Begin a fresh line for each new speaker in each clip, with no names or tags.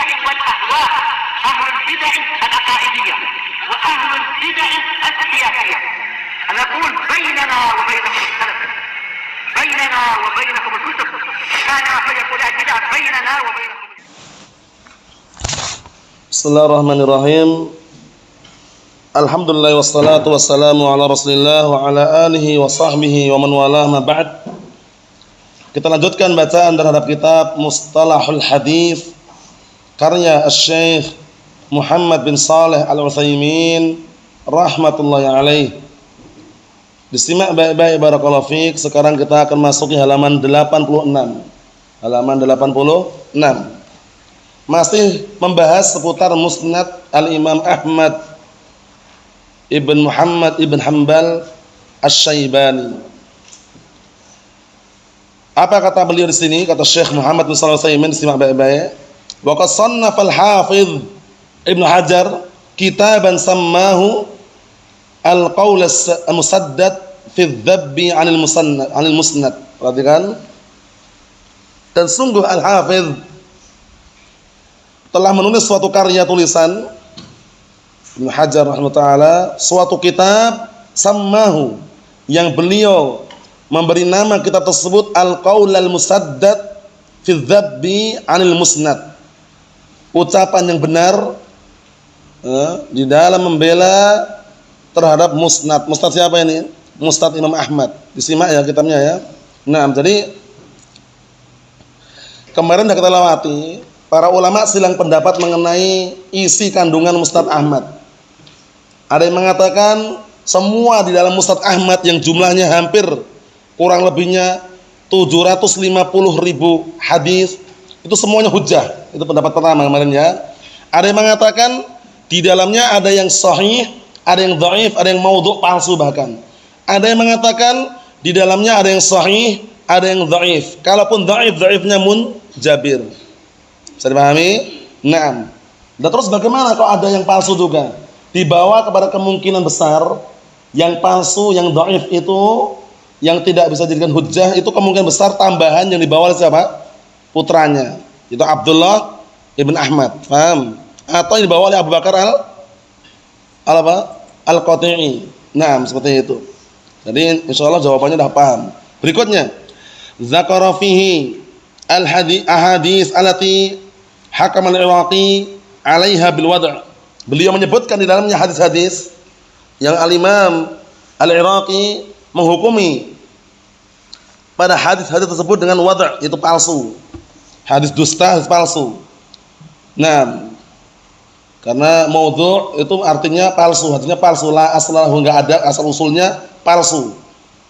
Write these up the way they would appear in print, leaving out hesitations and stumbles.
البدع والأهواء، أهل البدع العقائدية وأهل البدع السياسية. أنا أقول بيننا وبينكم السلف، بيننا وبينكم الكتب، كان فيقول البدع بيننا وبينكم.
Bismillahirrahmanirrahim. Alhamdulillah wassalatu wassalamu ala Rasulillah wa ala alihi wa sahbihi wa man walah, ma ba'd. Kita lanjutkan bacaan terhadap kitab Mustalahul Hadis karya Asy-Syaikh Muhammad bin Shalih Al-Utsaimin rahmatullahi alaih. Disimak baik-baik barakallahu fiik. Sekarang kita akan masuki halaman 86. Halaman 86. Masih membahas seputar Musnad Al-Imam Ahmad Ibn Muhammad Ibn Hanbal Asy-Syaibani. Apa kata beliau di sini? Kata Syekh Muhammad bin Shalih Al-Utsaimin, simak baik-baik. Wa qad sannafa al-Hafidz Ibnu Hajar kitaban sammahu Al-Qaul Al-Musaddad fi adh-Dhabbi 'anil Musnad. Perhatikan. Dan sungguh Al-Hafidz telah menulis suatu karya tulisan Ibnu Hajar rahimahullah, suatu kitab sammahu yang beliau memberi nama kitab tersebut Al-Qaul Al-Musaddad fi adh-Dhabbi 'anil Musnad. Ucapan yang benar di dalam membela terhadap Musnad. Musnad siapa ini? Musnad Imam Ahmad. Disimak ya kitabnya ya. Nah, jadi kemarin sudah kita lewati, para ulama silang pendapat mengenai isi kandungan Musnad Ahmad. Ada yang mengatakan semua di dalam Musnad Ahmad yang jumlahnya hampir kurang lebihnya 750.000 hadis, itu semuanya hujjah. Itu pendapat pertama kemarin ya. Ada yang mengatakan di dalamnya ada yang sahih, ada yang dhaif, ada yang maudhu' palsu bahkan. Ada yang mengatakan di dalamnya ada yang sahih, ada yang dhaif. Kalaupun dhaif, dhaifnya munjabir. Bisa dipahami? Naam. Dan terus bagaimana kalau ada yang palsu juga? Dibawa kepada kemungkinan besar yang palsu, yang dhaif itu, yang tidak bisa dijadikan hujjah, itu kemungkinan besar tambahan yang dibawa oleh siapa? Putranya. Itu Abdullah ibn Ahmad. Paham? Atau yang dibawa oleh Abu Bakar Al-Qati'i. Naam, seperti itu. Jadi insyaallah jawabannya dah paham. Berikutnya, zakara fihi al-ahadits allati hakam al-Iraqi 'alaiha bil wad'. Beliau menyebutkan di dalamnya hadis-hadis yang al-Imam al-Iraqi menghukumi pada hadis-hadis tersebut dengan wad', itu palsu. Hadis dusta, hadis palsu. Nah, karena maudhu' itu artinya palsu, artinya palsu, la aslahu, enggak ada asal usulnya, palsu.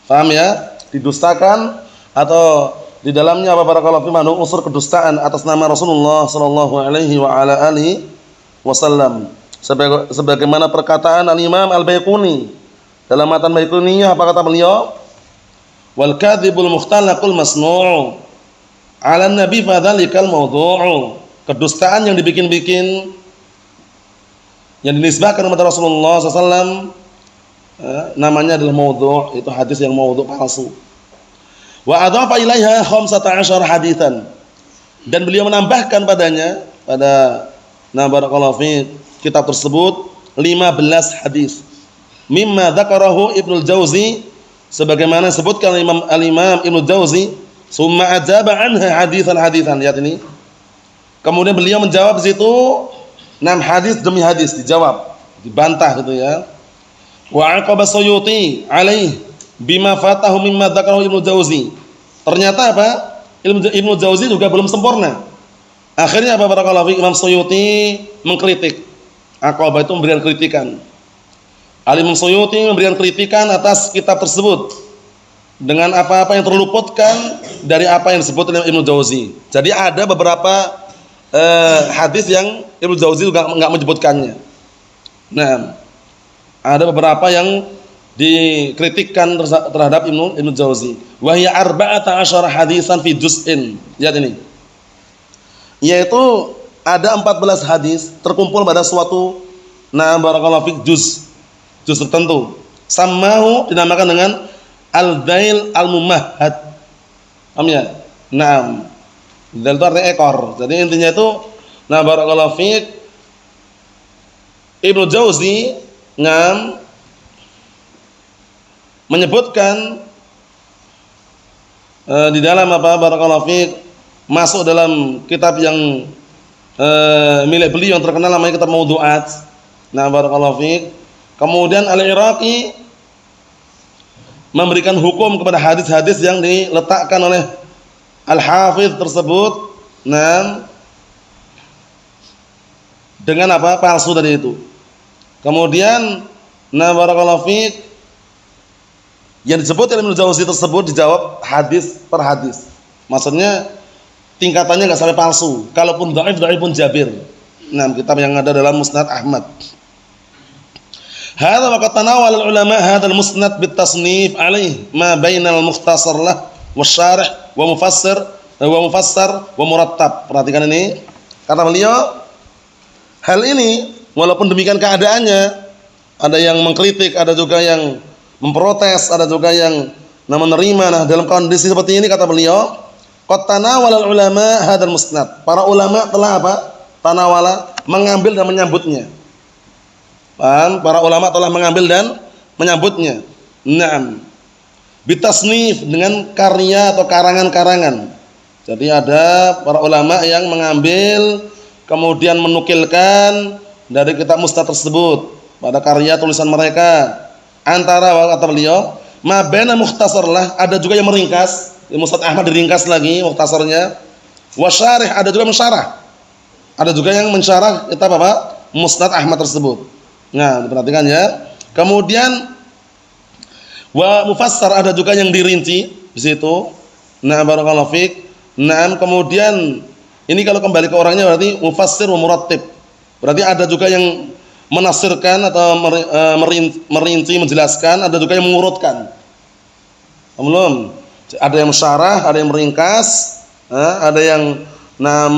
Paham ya? Didustakan atau di dalamnya apa barakallahu fi manu unsur kedustaan atas nama Rasulullah sallallahu alaihi wa ala alihi wasallam. Sebagaimana perkataan Al-Imam Al-Baiquni dalam matan Baiquniyah, apa kata beliau? Wal kadzibul mukhtalaqul masnu' 'ala an-nabi fa dzalikal mawdhu'. Kedustaan yang dibikin-bikin, yang dinisbahkan kepada Rasulullah SAW, namanya adalah maudhu', itu hadis yang maudhu' palsu. Wa adhafa ilaiha 15 haditsan, dan beliau menambahkan padanya, pada barakallahu fi kitab tersebut 15 hadis. Mimma dzakarahu Ibnu Jauzi, sebagaimana disebutkan al-Imam Ibnu Jauzi, summa ajaba anha haditsan. Lihat ini. Kemudian beliau menjawab di situ 6 hadis demi hadis, dijawab, dibantah gitu ya. Wa aqaba Suyuti alaihi bima fatahu mimma dzakarahu Ibnu Jauzi. Ternyata apa? Ibnu Jauzi juga belum sempurna. Akhirnya apa barakallahu fi, Imam Suyuti mengkritik. Aqaba itu memberikan kritikan. Al-Imam Suyuti memberikan kritikan atas kitab tersebut dengan apa-apa yang terluputkan dari apa yang disebut oleh Ibnu Jauzi. Jadi ada beberapa hadis yang Ibnu Jauzi juga enggak menyebutkannya. Nah, ada beberapa yang dikritikkan terhadap Ibnu Jauzi. Wa hiya 14 hadisan fi juz'in. Lihat ini. Yaitu ada 14 hadis terkumpul pada suatu barakallahu fik juz tertentu. Sammahu dinamakan dengan al-dail al-mumahhad. Paham ya? Naam. Dal itu artinya ekor. Jadi intinya itu Nah, barakallahu fiik, Ibnu Jauzi menyebutkan di dalam apa, barakallahu fiik, masuk dalam kitab yang milik beliau yang terkenal namanya kitab Mawdu'at. Nah, barakallahu fiik. Kemudian Al-Iraqi memberikan hukum kepada hadis-hadis yang diletakkan oleh Al-Hafidz tersebut, nah, dengan apa? Palsu tadi itu. Kemudian, nah, barakallahu fiik, yang disebut oleh Ibnu Jauzi tersebut dijawab hadis per hadis. Maksudnya tingkatannya enggak sampai palsu. Kalaupun dhaif, dhaif pun jabir. Nah, kitab yang ada dalam Musnad Ahmad. Hadza wa qad tanawala al-ulama hadha al-musnad bit-tasnif alaih ma bainal mukhtasar lah wasyarih wa mufassar wa murattab. Perhatikan ini. Kata beliau, hal ini walaupun demikian keadaannya, ada yang mengkritik, ada juga yang memprotes, ada juga yang menerima. Nah, dalam kondisi seperti ini kata beliau, qad tanawala ulama hadzal musnad. Para ulama telah apa? Tanawala, mengambil dan menyambutnya. Paham? Para ulama telah mengambil dan menyambutnya. Naam. Bitasnif, dengan karya atau karangan-karangan. Jadi ada para ulama yang mengambil kemudian menukilkan dari kitab Musnad tersebut pada karya tulisan mereka. Antara kata beliau, ma baina mukhtasar lah, ada juga yang meringkas. Di Musnad Ahmad diringkas lagi mukhtasarnya. Wasyarih, ada juga mensyarah. Ada juga yang mensyarah kitab apa? Musnad Ahmad tersebut. Nah, perhatikan ya. Kemudian wa mufassar, ada juga yang dirinci di situ. Nah, barakallahu fiik. Nah, kemudian ini kalau kembali ke orangnya berarti mufassir wa murattib. Berarti ada juga yang menafsirkan atau merinci, menjelaskan, ada juga yang mengurutkan. Belum. Ada yang syarah, ada yang meringkas, ada yang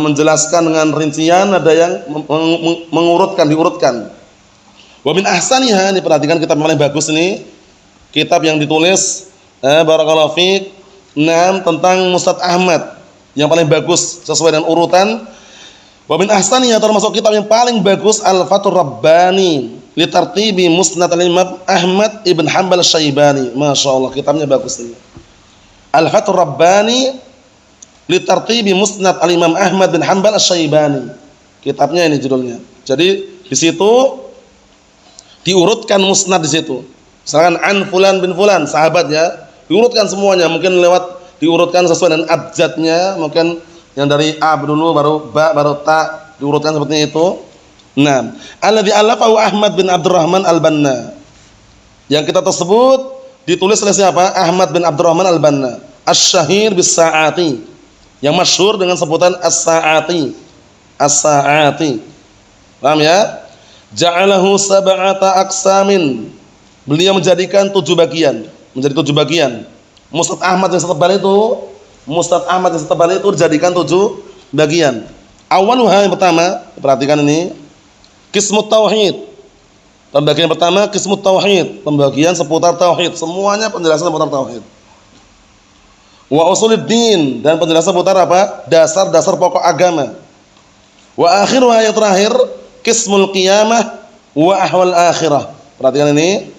menjelaskan dengan rincian, ada yang mengurutkan, diurutkan. Wa min ahsaniha, ini perhatikan kitab yang paling bagus ini, kitab yang ditulis barakallahu fiik, tentang Musnad Ahmad yang paling bagus sesuai dengan urutan. Wa min ahsaniha, termasuk kitab yang paling bagus, Al-Fathur Rabbani li tartibi Musnad al-Imam Ahmad ibn Hanbal Asy-Syaibani. Masyaallah, kitabnya bagus ini. Al-Fathur Rabbani li tartibi Musnad al-Imam Ahmad bin Hanbal Asy-Syaibani. Kitabnya ini judulnya. Jadi di situ diurutkan musnad di situ. Misalkan an fulan bin fulan, sahabat ya, diurutkan semuanya, mungkin lewat diurutkan sesuai dengan abjadnya, mungkin yang dari A dulu baru ba baru ta, diurutkan seperti itu. Nah, alladzi alafahu Ahmad bin Abdurrahman Al-Banna. Yang kita tersebut ditulis oleh siapa? Ahmad bin Abdurrahman Al-Banna, asy-syahir bis-sa'ati, yang masyhur dengan sebutan as-sa'ati. As-sa'ati. Paham ya? Ja'alahu sab'ata aqsamin. Beliau menjadikan 7 bagian, menjadi 7 bagian. Musnad Ahmad yang setebal itu, Musnad Ahmad yang setebal itu dijadikan 7 bagian. Awaluha, yang pertama, perhatikan ini, Qismut Tauhid. Pembagian pertama Qismut Tauhid, pembagian seputar tauhid, semuanya penjelasan seputar tauhid. Wa Usuluddin, dan penjelasan seputar apa? Dasar-dasar pokok agama. Wa akhiruha, yang terakhir, Qismul Qiyamah wa Ahwal Akhirah. Perhatikan ini.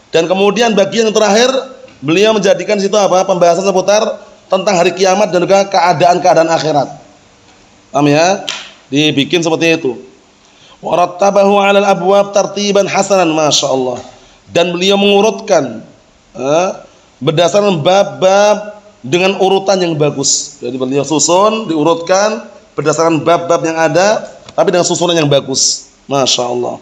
Dan kemudian bagian yang terakhir, beliau menjadikan situ apa? Pembahasan seputar tentang hari kiamat dan juga keadaan-keadaan akhirat. Paham ya? Dibikin seperti itu. Wa rattabahu 'alal abwab tartiban hasanan, masyaallah. Dan beliau mengurutkan berdasarkan bab-bab dengan urutan yang bagus. Jadi beliau susun, diurutkan berdasarkan bab-bab yang ada, tapi dengan susunan yang bagus. Masyaallah.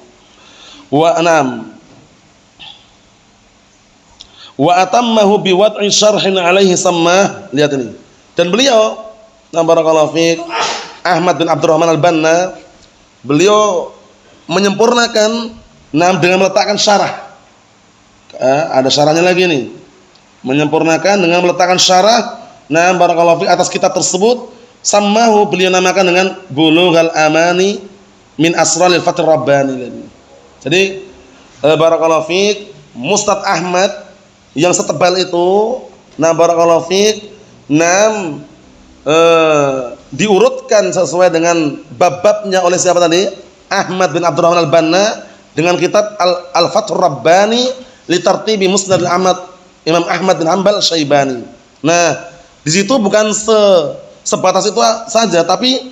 Wa atammahu biwad'i syarhin alaihi sammah. Lihat ini. Dan beliau, barakallahu fiik, Ahmad bin Abdurrahman Al-Banna, beliau menyempurnakan dengan meletakkan syarah. Ada syarahnya lagi nih. Menyempurnakan dengan meletakkan syarah, barakallahu fiik, atas kitab tersebut. Sammahu, beliau namakan dengan Bulughul Amani min Asraril Fathur Rabbani. Jadi barakallahu fiik, Musnad Ahmad yang setebal itu, barakallahu fiik, diurutkan sesuai dengan bab-babnya oleh siapa tadi? Ahmad bin Abdurrahman Al-Banna dengan kitab Al-Fathur Rabbani li tartibi Musnad Imam Ahmad bin Hanbal Syaibani. Nah, di situ bukan sebatas itu saja, tapi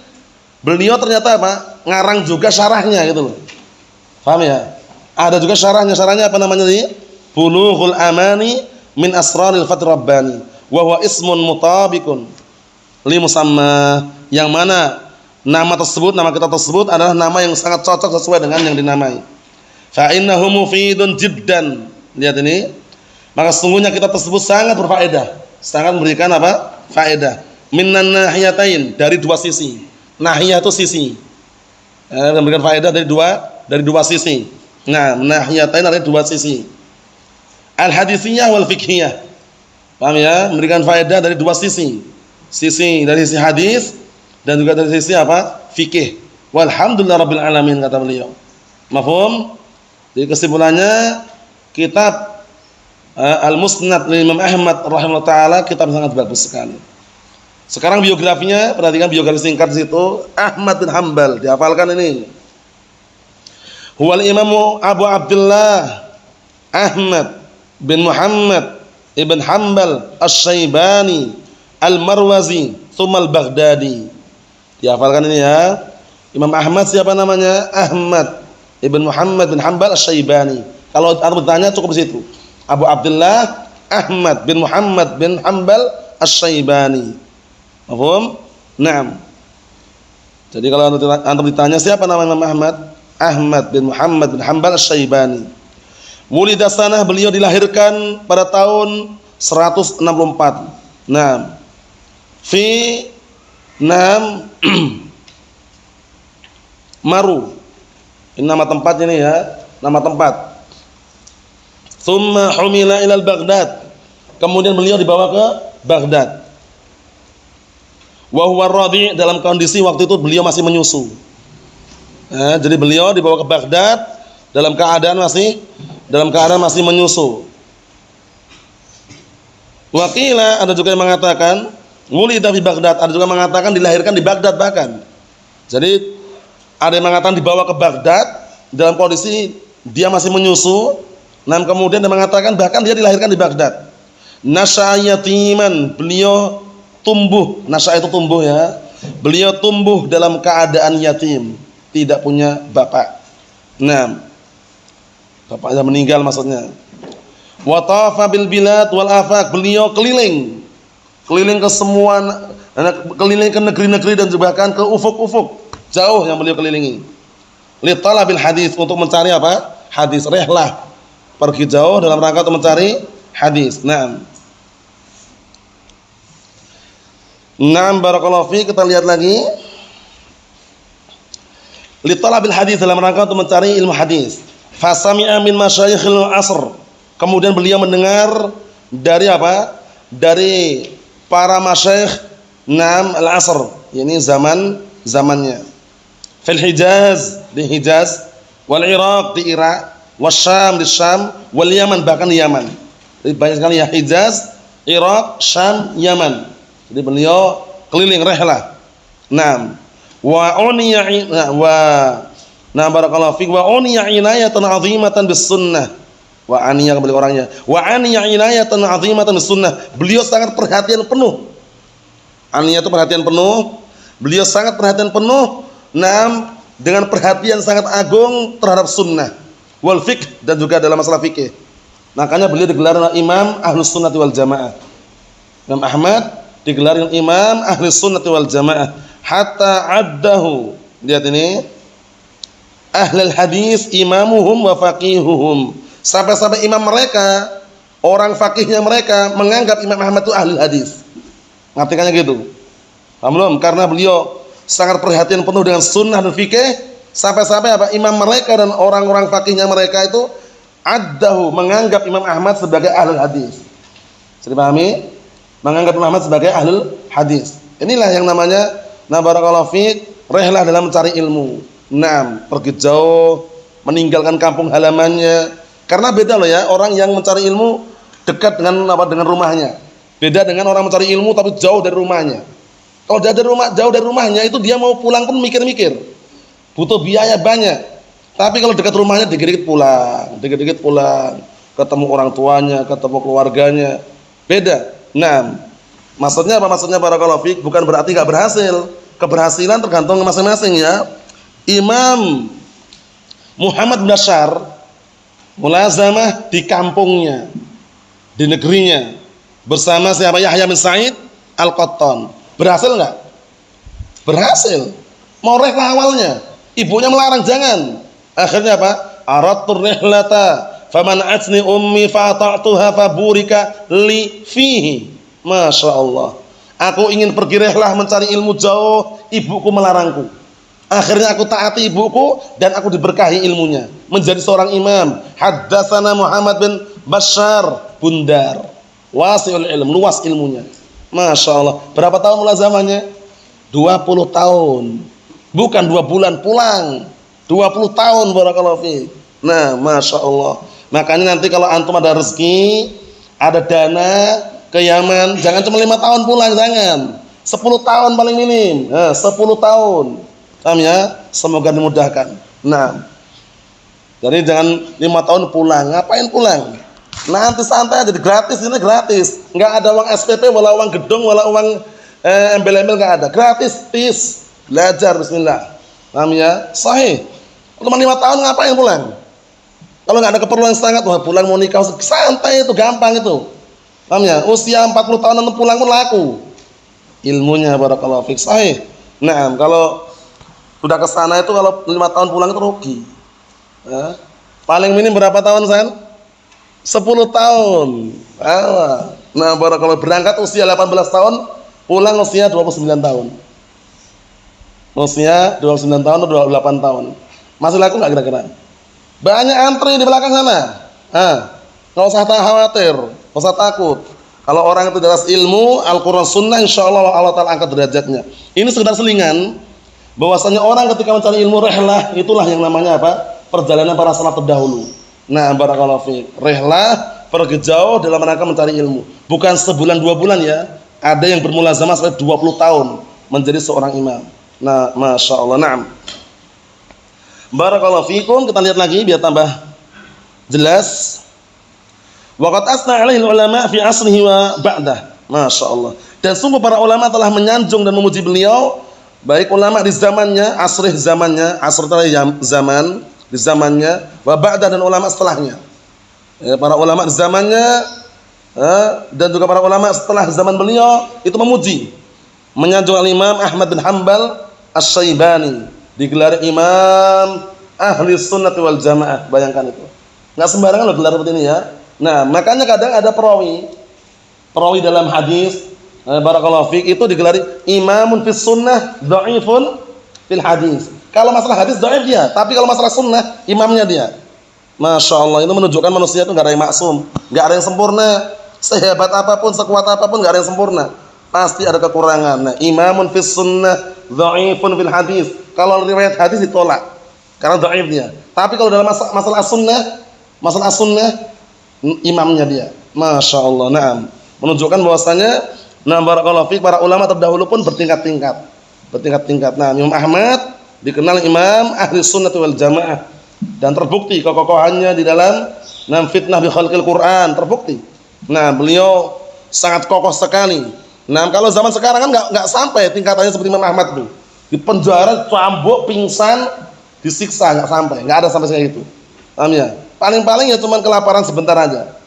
beliau ternyata apa? Ngarang juga syarahnya gitu loh. Paham ya? Ada juga syarahnya. Syarahnya apa namanya tadi? Bulughul Amani min Asraril Fathur Rabbani wa huwa ismun mutabiqun li musamma, yang mana nama tersebut, nama kitab tersebut adalah nama yang sangat cocok sesuai dengan yang dinamai. Fa innahu mufidun jiddan. Lihat ini. Maka sesungguhnya kitab tersebut sangat berfaedah, sangat memberikan apa? Faedah. Minan nahiyatain, dari dua sisi. Nahiyah itu sisi. Memberikan faedah dari dua sisi. Nah, nahiyatain dari dua sisi. Al-hadisiyah wal fiqhiyah. Paham ya? Memberikan faedah dari dua sisi. Sisi dari sisi hadis dan juga dari sisi apa? Fikih. Walhamdulillahirabbil alamin, kata beliau. Mafhum? Jadi kesimpulannya, kitab Al-Musnad Imam Ahmad rahimahullah taala kitab sangat bagus sekali. Sekarang biografinya, perhatikan biografi singkat di situ. Ahmad bin Hanbal, dihafalkan ini. Huwal Imamu Abu Abdullah Ahmad bin Muhammad ibn Hanbal Asy-Syaibani Al-Marwazi tsumma Al-Baghdadi. Dihafalkan ini ya. Imam Ahmad siapa namanya? Ahmad ibn Muhammad bin Hanbal Asy-Syaibani. Kalau antum bertanya cukup di situ. Abu Abdullah Ahmad bin Muhammad bin Hanbal Asy-Syaibani. Paham? Naam. Jadi kalau antum ditanya siapa nama Imam Ahmad? Ahmad bin Muhammad bin Hanbal Asy-Syaibani. Wulida sanah, beliau dilahirkan pada tahun 164. Naam. Fi Naam Maru. Ini nama tempatnya nih ya, nama tempat. Tsumma humila ilal Baghdad. Kemudian beliau dibawa ke Baghdad. Wa huwa radhi', dalam kondisi waktu itu beliau masih menyusu. Jadi beliau dibawa ke Baghdad dalam keadaan masih menyusu. Wa qila, ada juga yang mengatakan wulida fi Baghdad, ada juga yang mengatakan dilahirkan di Baghdad bahkan. Jadi ada yang mengatakan dibawa ke Baghdad dalam kondisi dia masih menyusu. Nah, kemudian dia mengatakan bahkan dia dilahirkan di Baghdad. Nasya'a yatiman, beliau tumbuh, nasya'a itu tumbuh ya. Beliau tumbuh dalam keadaan yatim, tidak punya bapak. Nah, bapaknya meninggal maksudnya. Wa tafa bil bilad wal afaq, beliau keliling ke semua, keliling ke negeri-negeri dan juga bahkan ke ufuk-ufuk jauh yang beliau kelilingi. Li talabil hadis, untuk mencari apa? Hadis, rihlah. Pergi jauh dalam rangka untuk mencari hadis. Naam. Naam, barakallahu fi, kita lihat lagi. Li talabil hadis, dalam rangka untuk mencari ilmu hadis. Fa sami'a min masyayikhil asr. Kemudian beliau mendengar dari apa? Dari para masyayikh Naam al-asr, yakni zamannya. Fil Hijaz, di Hijaz, wal Iraq, di Irak, wasyam, di Syam, wal Yaman, bahkan di Yaman. Jadi banyak sekali ya, Hijaz, Irak, Syam, Yaman. Jadi beliau keliling rihlah. Naam. Barakallahu fiik, wa uniya inayatan 'azimatan bis sunnah. Wa aniya, kembali orangnya. Wa aniya inayatan 'azimatan bis sunnah. Beliau sangat perhatian penuh. Aniya itu perhatian penuh. Beliau sangat perhatian penuh. Naam, dengan perhatian sangat agung terhadap sunnah wal fiqh, dan juga dalam masalah fikih. Makanya beliau digelar Imam Ahlus Sunnah wal Jamaah. Imam Ahmad digelar Imam Ahlus Sunnah wal Jamaah. Hatta addahu, lihat ini, ahlul hadis imamuhum wa faqihuhum. Sampai-sampai imam mereka, orang fakihnya mereka menganggap Imam Ahmad itu ahlul hadis. Ngartikannya gitu. Paham belum? Karena beliau sangat perhatian penuh dengan sunnah dan fikih, sampai-sampai apa? Imam mereka dan orang-orang fakihnya mereka itu addahu, menganggap Imam Ahmad sebagai ahlul hadis. Bisa dipahami? Menganggap Imam Ahmad sebagai ahlul hadis. Inilah yang namanya barakallahu fiik, rihlah dalam mencari ilmu. Naam, pergi jauh, meninggalkan kampung halamannya. Karena beda loh ya, orang yang mencari ilmu dekat dengan rumahnya. Beda dengan orang mencari ilmu tapi jauh dari rumahnya. Kalau jauh dari rumahnya itu dia mau pulang pun mikir-mikir. Butuh biaya banyak. Tapi kalau dekat rumahnya dikit-dikit pulang, ketemu orang tuanya, ketemu keluarganya. Beda. Nah, maksudnya apa? Maksudnya barakallahu fiik bukan berarti enggak berhasil. Keberhasilan tergantung masing-masing ya. Imam Muhammad bin Bashar mulazamah di kampungnya, di negerinya bersama siapa? Yahya bin Sa'id Al-Qattan. Berhasil enggak? Berhasil. Mau rehlah awalnya, ibunya melarang jangan. Akhirnya apa? Aradtu rihlata faman'atni ummi fata'tuha faburika li fihi. Masya Allah. Aku ingin pergi rehlah mencari ilmu jauh, ibuku melarangku. Akhirnya aku taati ibuku dan aku diberkahi ilmunya. Menjadi seorang imam. Haddatsana Muhammad bin Bashar Bundar. Wasi'ul ilm, luas ilmunya. Masya Allah. Berapa tahun mulazamahnya? 20 tahun. Bukan 2 bulan pulang. 20 tahun barakallahu fiik. Nah, Masya Allah. Makanya nanti kalau antum ada rezeki, ada dana ke Yaman, jangan cuma 5 tahun pulang, jangan. 10 tahun paling minim. Nah, 10 tahun. Paham ya? Semoga dimudahkan. Nah, jadi jangan 5 tahun pulang. Ngapain pulang? Nanti santai aja, gratis, ini gratis. Enggak ada uang SPP, wala uang gedung, wala uang embel-embel, enggak ada. Gratis, peace. Belajar bismillah. Paham ya? Sahih. Cuma 5 tahun ngapain pulang? Kalau enggak ada keperluan sangat, wah pulang mau nikah, santai itu, gampang itu. Paham ya? Usia 40 tahun nanti pulang pun laku. Ilmunya barakallahu fiik. Sahih. Nah, kalau sudah ke sana itu kalau 5 tahun pulang itu rugi. Ya. Paling minim berapa tahun, San? 10 tahun. Nah, barakallahu, berangkat usia 18 tahun, pulang usia 29 tahun. Usia 29 tahun atau 28 tahun. Masih laku enggak kira-kira? Banyak antri di belakang sana. Enggak usah khawatir, enggak usah takut. Kalau orang itu jelas ilmu, Al-Qur'an Sunnah, insyaallah Allah Ta'ala angkat derajatnya. Ini sekedar selingan bahwasanya orang ketika mencari ilmu rehlah, itulah yang namanya apa? Perjalanan para salaf terdahulu. Nah, barakallahu fiik. Rehlah, pergi jauh dalam rangka mencari ilmu. Bukan sebulan 2 bulan ya. Ada yang bermulazamah sampai 20 tahun menjadi seorang imam. Nah, Masya Allah. Naam. Barakallahu fiikum. Kita lihat lagi biar tambah jelas. Waqad asna 'alaihi ulama fi asrihi wa ba'dah. Masya Allah. Dan sungguh para ulama telah menyanjung dan memuji beliau, baik ulama di zamannya, asrih zamannya, asr zaman di zamannya, wa ba'dah dan ulama setelahnya. Ya, para ulama di zamannya dan juga para ulama setelah zaman beliau itu memuji, menyanjung al-Imam Ahmad bin Hanbal Asy-Syaibani, digelar imam ahli sunnah wal jamaah. Bayangkan itu. Enggak sembarangan loh gelar seperti ini ya. Nah, makanya kadang ada perawi dalam hadis, barakallahu fiik, itu digelari imamun fis sunnah, dhaifun fil hadis. Kalau masalah hadis dhaif dia, tapi kalau masalah sunnah imamnya dia. Masya Allah, itu menunjukkan manusia itu enggak ada yang maksum, enggak ada yang sempurna. Sehebat apapun, sekuat apapun enggak ada yang sempurna. Pasti ada kekurangan. Nah, imamun fis sunnah, dhaifun fil hadis. Kalau riwayat hadis ditolak karena dhaif dia. Tapi kalau dalam masalah sunnah imamnya dia. Masya Allah. Naam. Menunjukkan bahwasanya barakallahu fiik, para ulama terdahulu pun bertingkat-tingkat. Nah, Imam Ahmad dikenal imam ahli sunnah wal jamaah dan terbukti kekokohannya di dalam fitnah bi khalqil Quran, terbukti. Nah, beliau sangat kokoh sekali. Nah, kalau zaman sekarang kan enggak sampai tingkatannya seperti Imam Ahmad tuh. Di penjara, cambuk, pingsan, disiksa, enggak ada sampai kayak gitu. Paham ya? Paling-paling ya cuma kelaparan sebentar aja.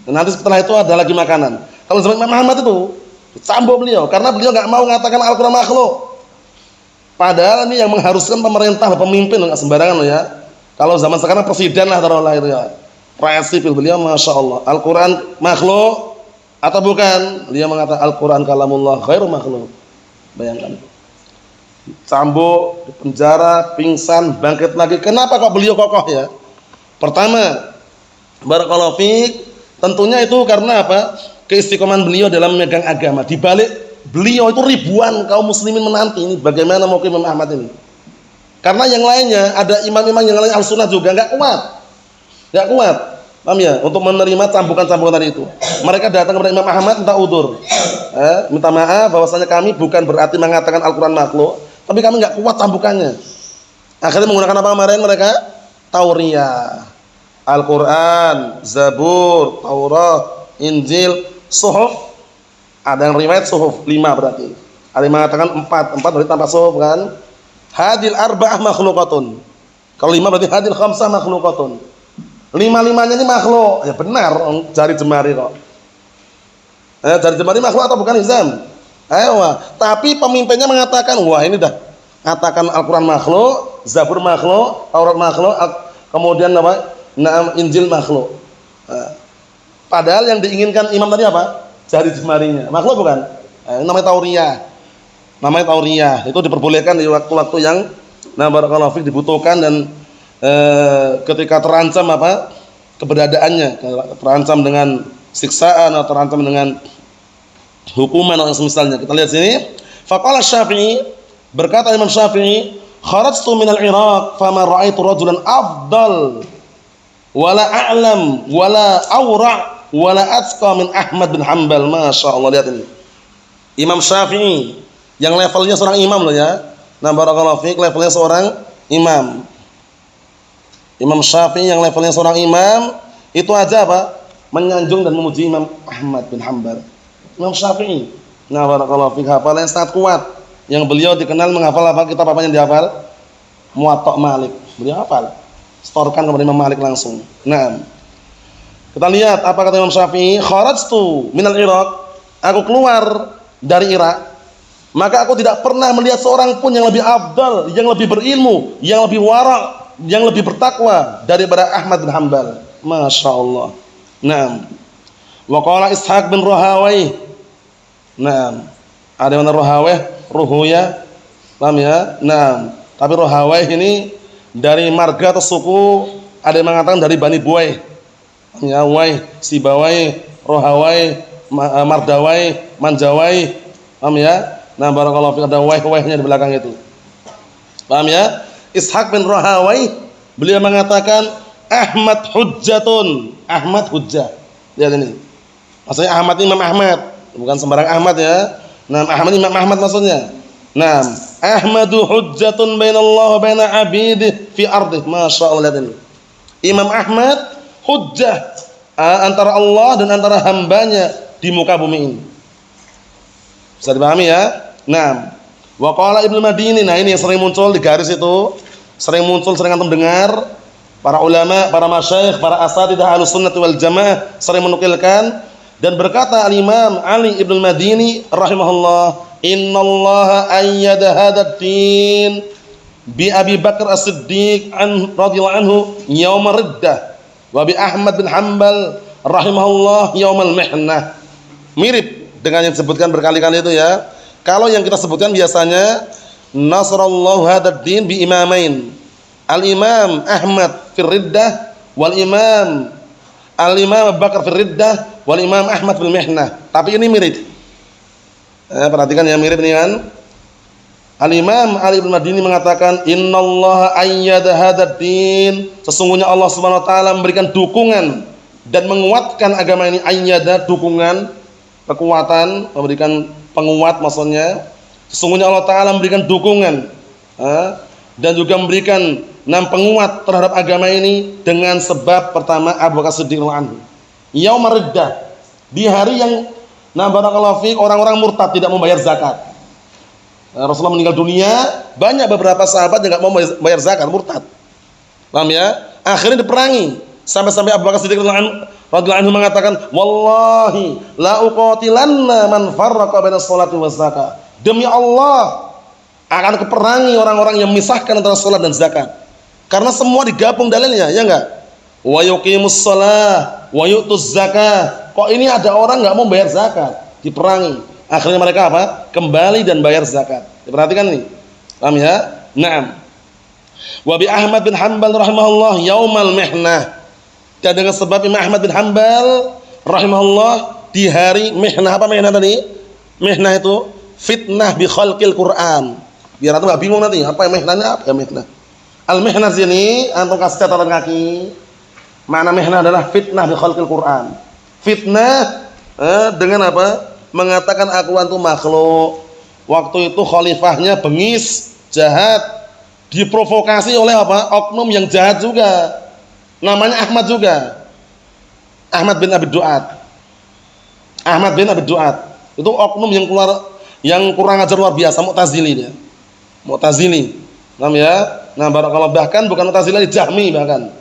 Dan nanti setelah itu ada lagi makanan. Kalau zaman Imam Ahmad itu cambuk beliau karena beliau enggak mau mengatakan Al-Qur'an makhluk. Padahal ini yang mengharuskan pemerintah, pemimpin, enggak sembarangan loh ya. Kalau zaman sekarang presiden lah taruhlah itu ya. Rakyat sipil, beliau Masya Allah. Al-Qur'an makhluk atau bukan? Beliau mengatakan Al-Qur'an kalamullah ghairu makhluk. Bayangkan. Cambuk, di penjara, pingsan, bangkit lagi. Kenapa kok beliau kokoh ya? Pertama, barakallahu fiik, tentunya itu karena apa? Keistiqomahan beliau dalam memegang agama. Di balik beliau itu ribuan kaum muslimin menanti ini bagaimana mau Imam Ahmad ini. Karena yang lainnya ada imam-imam yang lain al-sunnah juga enggak kuat. Paham ya? Untuk menerima cambukan-cambukan tadi itu. Mereka datang kepada Imam Ahmad minta udzur. minta maaf bahwasanya kami bukan berarti mengatakan Al-Qur'an makhluk, tapi kami enggak kuat cambukannya. Akhirnya menggunakan apa kemarin mereka? Tauriyah. Al-Qur'an, Zabur, Taurat, Injil, Suhuf. Ada yang riwayat Suhuf 5 berarti. Ada yang mengatakan 4 berarti tanpa Suhuf kan? Hadil arba'ah makhluqatun. Kalau 5 berarti hadil khamsah makhluqatun. 5-5-nya ini makhluk. Ya benar, jari jemari kok. Jari jemari makhluk atau bukan Hizam? Ayo, tapi pemimpinnya mengatakan, wah ini dah katakan Al-Qur'an makhluk, Zabur makhluk, Taurat makhluk, kemudian apa? Injil makhluk. Padahal yang diinginkan imam tadi apa? Jari jemarinya. Makhluk bukan? Namanya tauriyah. Namanya tauriyah. Itu diperbolehkan di waktu-waktu yang barakallahu fiik dibutuhkan dan ketika terancam apa? Keberadaannya, terancam dengan siksaan atau terancam dengan hukuman atau semisalnya. Kita lihat sini. Faqala Syafi'i, berkata Imam Syafi'i, kharajtu minal Iraq fama ra'aitu rajulan afdal wala a'lam wala awra' wala atqa min Ahmad bin Hanbal. Masya Allah, lihat ini Imam Syafi'i yang levelnya seorang imam loh ya. Barakallahu fiik, levelnya seorang imam. Imam Syafi'i yang levelnya seorang imam itu aja apa? Menyanjung dan memuji Imam Ahmad bin Hanbal. Imam Syafi'i. Barakallahu fiik, hafalan sangat kuat. Yang beliau dikenal menghafal apa? Kitab apa yang dihafal? Muwatta Malik. Beliau hafal. Setorkan kepada Imam Malik langsung. Nah, kita lihat apa kata Imam Syafi'i. Kharajtu minal Iraq. Aku keluar dari Irak. Maka aku tidak pernah melihat seorang pun yang lebih afdal, yang lebih berilmu, yang lebih wara', yang lebih bertakwa daripada Ahmad bin Hanbal. Masya Allah. Nah, wa qala Ishaq bin Rahawayh. Nah, ada yang Rahawayh, Ruhuya, paham ya? Nah, tapi Rahawayh ini dari marga atau suku, ada yang mengatakan dari Bani Buai. Ya, Wai, Sibawai, Rahawayh, Mardawai, Manjawai, paham ya? Nah, barakallahu fiik, ada wai-wainya di belakang itu. Paham ya? Ishaq bin Rahawayh, beliau mengatakan Ahmad hujjatun. Ahmad hujjah. Lihat ini. Maksudnya Ahmad ini Imam Ahmad, bukan sembarang Ahmad ya. Nah, Ahmad ini Imam Ahmad maksudnya. Nah, Ahmadu hujjatun bainallah wa baina 'abidih fi ardih. Masya Allah, lihat ini. Imam Ahmad hujjah antara Allah dan antara hambanya di muka bumi ini. Bisa dipahami ya? Nah, wa qala Ibnu Madini. Nah, ini yang sering muncul di garis itu, sering muncul, sering antum dengar para ulama, para masyayikh, para asatidzah Ahlussunnah wal Jamaah sering menukilkan dan berkata Al-Imam Ali Ibnu Madini rahimahullah, innallaha ayyada hadzal din bi Abi Bakar As-Siddiq radhiyallahu anhu yaum riddah wa bi Ahmad bin Hanbal rahimahullah yaumal mihnah. Mirip dengan yang disebutkan berkali-kali itu ya. Kalau yang kita sebutkan biasanya nasrallahu hadzal din bi imamain. Al-Imam Ahmad fil riddah wal Imam Al-Imam Abu Bakar fil riddah wal Imam Ahmad fil mihnah. Tapi ini mirip. Perhatikan ya, mirip ini kan. Al-Imam Ali bin Madini mengatakan innallaha ayyada hadzal din. Sesungguhnya Allah Subhanahu wa taala memberikan dukungan dan menguatkan agama ini. Ayyada, dukungan, kekuatan, memberikan penguat maksudnya. Sesungguhnya Allah taala memberikan dukungan dan juga memberikan penguat terhadap agama ini dengan sebab pertama Abu Bakar Siddiq radhiyallahu anhu. Yaum riddah, di hari yang barakallahu fiik orang-orang murtad tidak membayar zakat. Rasulullah meninggal dunia, banyak beberapa sahabat yang enggak mau bayar zakat, murtad. Paham ya? Akhirnya diperangi sampai-sampai Abu Bakar Siddiq radhiyallahu anhu mengatakan, "Wallahi la uqatilanna man farraqa baina sholati wa zakat." Demi Allah, akan keperangi orang-orang yang memisahkan antara salat dan zakat. Karena semua digabung dalilnya, ya enggak? Wa yuqimus shalah wa yu'tuz zakah. Kok ini ada orang enggak mau bayar zakat, diperangi. Akhirnya mereka apa? Kembali dan bayar zakat. Diperhatikan ini. Paham ya? Naam. Wa bi Ahmad bin Hanbal rahimahullah yaumal mihnah. Dan dengan sebab Imam Ahmad bin Hanbal rahimahullah di hari mihnah. Apa mihnah tadi? Mihnah itu fitnah bi khalqil Quran. Biar antum enggak bingung nanti, apa mihnahnya? Apa ya mihnah? Al-mihnah sini antum kasih catatan kaki. Makna mihnah adalah fitnah bi khalqil Quran. Fitnah dengan apa? mengatakan Al-Qur'an itu makhluk. Waktu itu khalifahnya bengis, jahat, diprovokasi oleh apa? Oknum yang jahat juga. Namanya Ahmad juga. Ahmad bin Abi Duat. Ahmad bin Abi Duat. Itu oknum yang kurang ajar luar biasa, Mu'tazili dia. Mu'tazili. Paham ya? Nah, barakallahu, bahkan bukan Mu'tazili, Jahmi bahkan.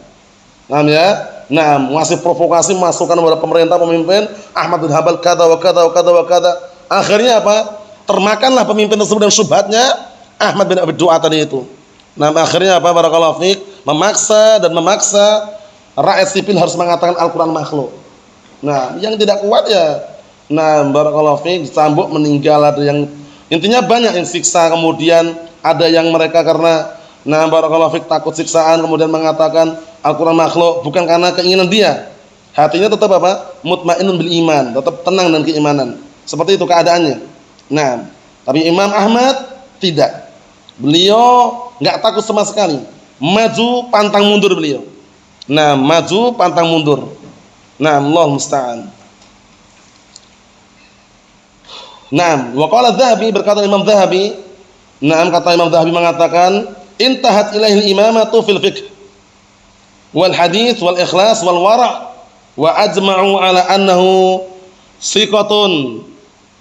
Paham ya? Nah, ngasih provokasi, masukan kepada pemerintah, pemimpin, Ahmad bin Hanbal kata wa kata wa kata wa kata. Akhirnya apa? Termakanlah pemimpin tersebut dan syubhatnya Ahmad bin Abi Duat tadi itu. Nah, akhirnya apa? Barakallahu fiik, memaksa rakyat sipil harus mengatakan Al-Qur'an makhluk. Nah, yang tidak kuat ya, nah, barakallahu fiik, cambuk, meninggal, ada yang intinya banyak yang siksa, kemudian ada yang mereka karena nah barakallahu fiik takut siksaan kemudian mengatakan Al-Qur'an makhluk, bukan karena keinginan dia. Hatinya tetap apa? Mutmainnun bil iman, tetap tenang dan keimanan. Seperti itu keadaannya. Nah, tapi Imam Ahmad tidak. Beliau enggak takut sama sekali. Maju pantang mundur beliau. Nah, maju pantang mundur. Nah, Allah musta'an. Nah, wa qala Dzahabi, berkata Imam Dzahabi, nah, kata Imam Dzahabi mengatakan, intahat ilaihil imamatu fil fiqh wal hadits wal ikhlas wal wara' wa ajma'u ala annahu siqatun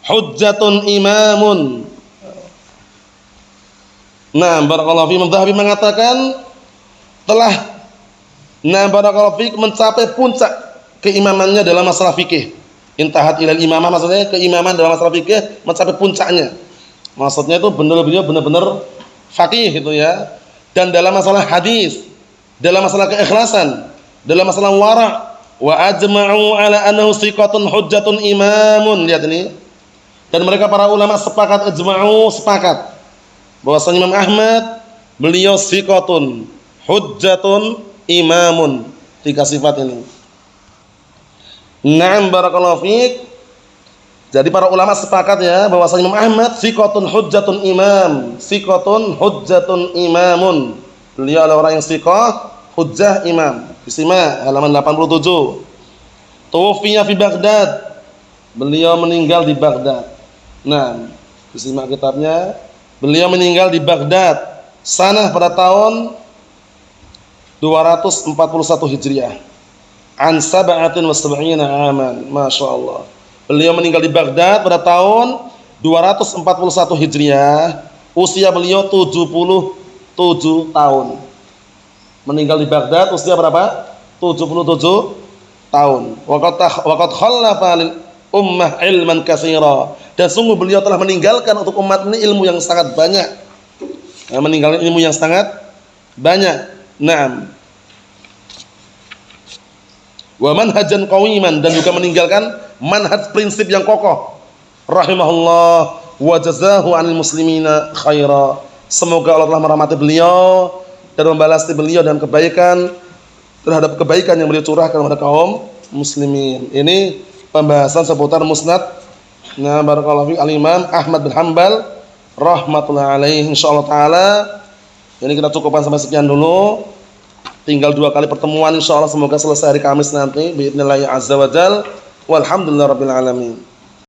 hujjatun imamun. Nah, barakallahu fi, Imam Dzahabi mengatakan telah barakallahu fi mencapai puncak keimamannya dalam masalah fikih. Intahat ilal imamah maksudnya keimaman dalam masalah fikih mencapai puncaknya. Maksudnya itu benar-benar faqih itu ya. Dan dalam masalah hadis, dalam masalah keikhlasan, dalam masalah wara' wa ajma'u ala annahu siqatun hujjatun imamun. Lihat ini. Dan mereka para ulama sepakat, sepakat bahwasanya Imam Ahmad beliau siqatun hujjatun imamun. Tiga sifat ini. Na'am barakallahu fiik. Jadi para ulama sepakat ya bahwasanya Imam Ahmad siqatun hujjatun imam, siqatun hujjatun imamun. Beliau adalah orang yang siqah, hujjah, imam. Disimak halaman 87. Tuwfiya fi Baghdad. Beliau meninggal di Baghdad. Nah, disimak kitabnya. Beliau meninggal di Baghdad sanah pada tahun 241 Hijriah. An sab'atin wa sab'ina aman. Masyaallah. Beliau meninggal di Baghdad pada tahun 241 Hijriah. Usia beliau 77 tahun. Meninggal di Baghdad usia berapa? 77 tahun. Waqad khallafa lil ummah ilman katsira. Dan sungguh beliau telah meninggalkan untuk umat ini ilmu yang sangat banyak. Meninggalkan ilmu yang sangat banyak. Naam. Wa manhajan qawiman, dan juga meninggalkan manhaj prinsip yang kokoh. Rahimahullah wa jazahu 'anil muslimina khaira. Semoga Allah telah merahmati beliau dan membalas beliau dan kebaikan terhadap kebaikan yang beliau curahkan kepada kaum muslimin. Ini pembahasan seputar musnad barakallahu fi al-Imam Ahmad bin Hanbal rahmatullahi alaihi. Insyaallah taala ini kita cukupkan sampai sekian dulu. Tinggal 2 kali pertemuan insyaallah, semoga selesai hari Kamis nanti biidznillah azza wajal. Walhamdulillahirabbil alamin.